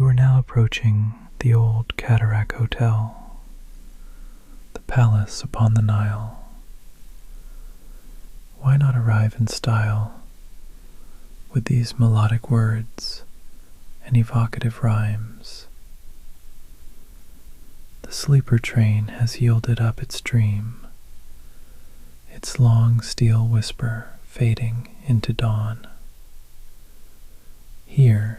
You are now approaching the Old Cataract Hotel, the palace upon the Nile. Why not arrive in style with these melodic words and evocative rhymes? The sleeper train has yielded up its dream, its long steel whisper fading into dawn. Here,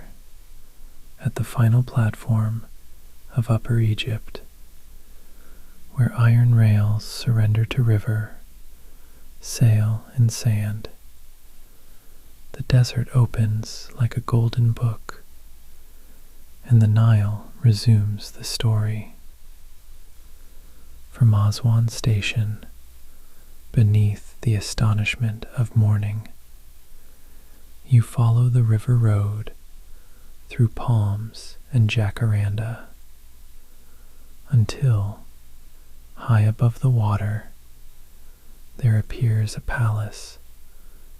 at the final platform of Upper Egypt, where iron rails surrender to river, sail, and sand, the desert opens like a golden book, and the Nile resumes the story. From Aswan Station, beneath the astonishment of morning, you follow the river road through palms and jacaranda until, high above the water, there appears a palace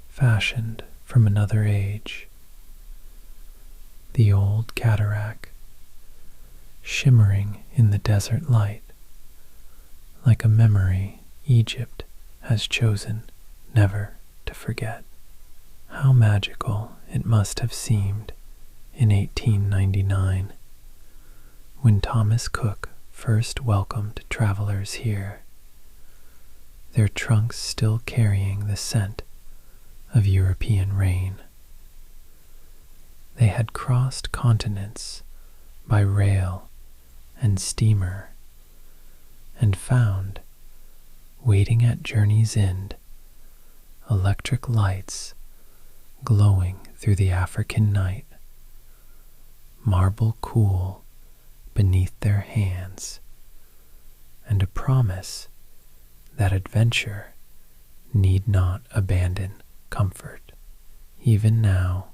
fashioned from another age. The Old Cataract, shimmering in the desert light, like a memory Egypt has chosen never to forget. How magical it must have seemed in 1899, when Thomas Cook first welcomed travelers here, their trunks still carrying the scent of European rain. They had crossed continents by rail and steamer, and found, waiting at journey's end, electric lights glowing through the African night, marble cool beneath their hands, and a promise that adventure need not abandon comfort. Even now,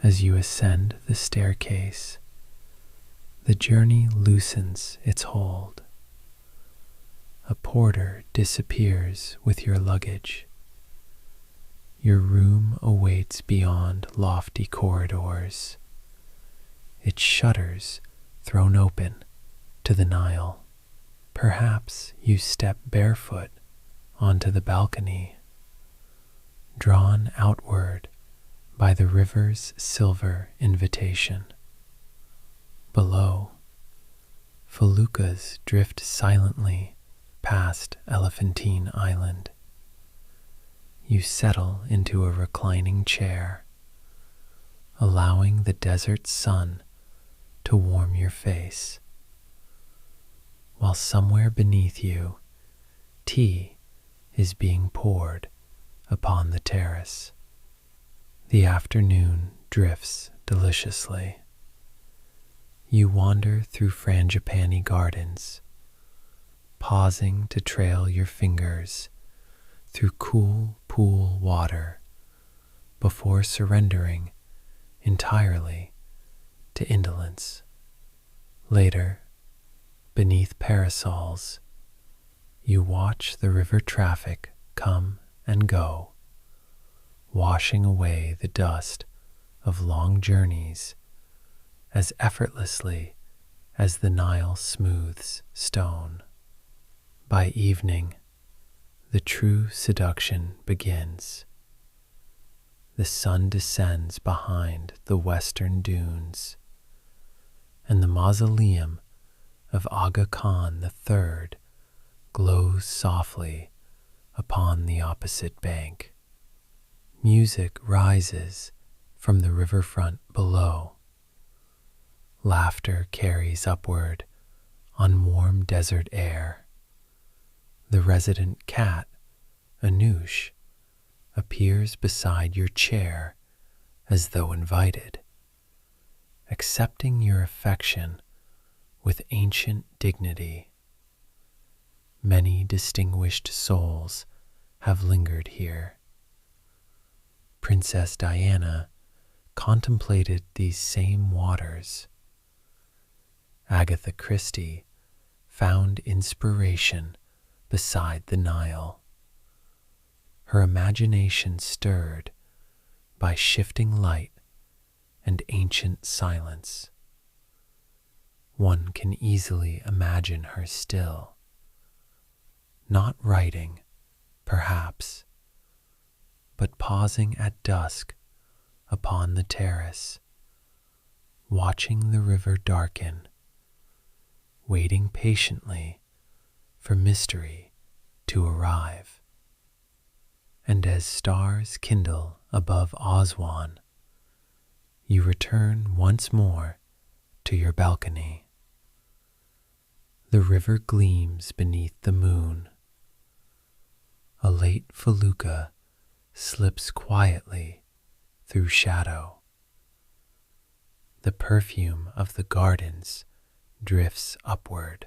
as you ascend the staircase, the journey loosens its hold. A porter disappears with your luggage. Your room awaits beyond lofty corridors, its shutters thrown open to the Nile. Perhaps you step barefoot onto the balcony, drawn outward by the river's silver invitation. Below, feluccas drift silently past Elephantine Island. You settle into a reclining chair, allowing the desert sun to warm your face, while somewhere beneath you, tea is being poured upon the terrace. The afternoon drifts deliciously. You wander through frangipani gardens, pausing to trail your fingers through cool pool water before surrendering entirely to indolence. Later, beneath parasols, you watch the river traffic come and go, washing away the dust of long journeys as effortlessly as the Nile smooths stone. By evening, the true seduction begins. The sun descends behind the western dunes, and the mausoleum of Aga Khan III glows softly upon the opposite bank. Music rises from the riverfront below. Laughter carries upward on warm desert air. The resident cat, Anouche, appears beside your chair as though invited, accepting your affection with ancient dignity. Many distinguished souls have lingered here. Princess Diana contemplated these same waters. Agatha Christie found inspiration beside the Nile, her imagination stirred by shifting light and ancient silence. one can easily imagine her still, not writing, perhaps, but pausing at dusk upon the terrace, watching the river darken, waiting patiently for mystery to arrive. And as stars kindle above Aswan, you return once more to your balcony. The river gleams beneath the moon. A late felucca slips quietly through shadow. The perfume of the gardens drifts upward.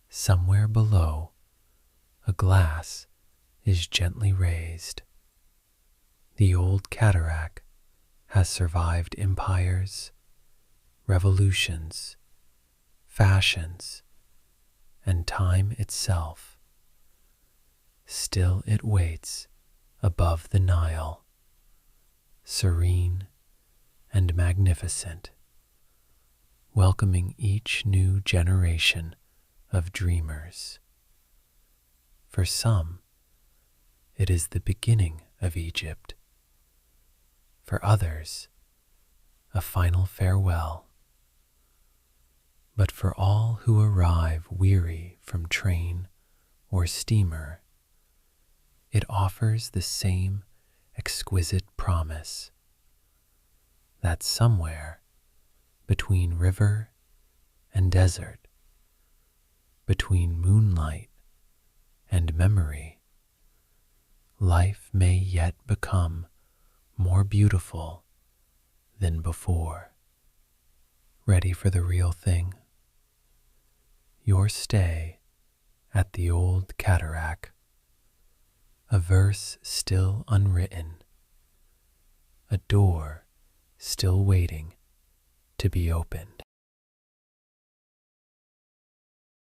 Somewhere below, a glass is gently raised. The Old Cataract has survived empires, revolutions, fashions, and time itself. Still it waits above the Nile, serene and magnificent, welcoming each new generation of dreamers. For some, it is the beginning of Egypt. For others, a final farewell. But for all who arrive weary from train or steamer, it offers the same exquisite promise that somewhere between river and desert, between moonlight and memory, life may yet become more beautiful than before. Ready for the real thing? Your stay at the Old Cataract, a verse still unwritten, a door still waiting to be opened.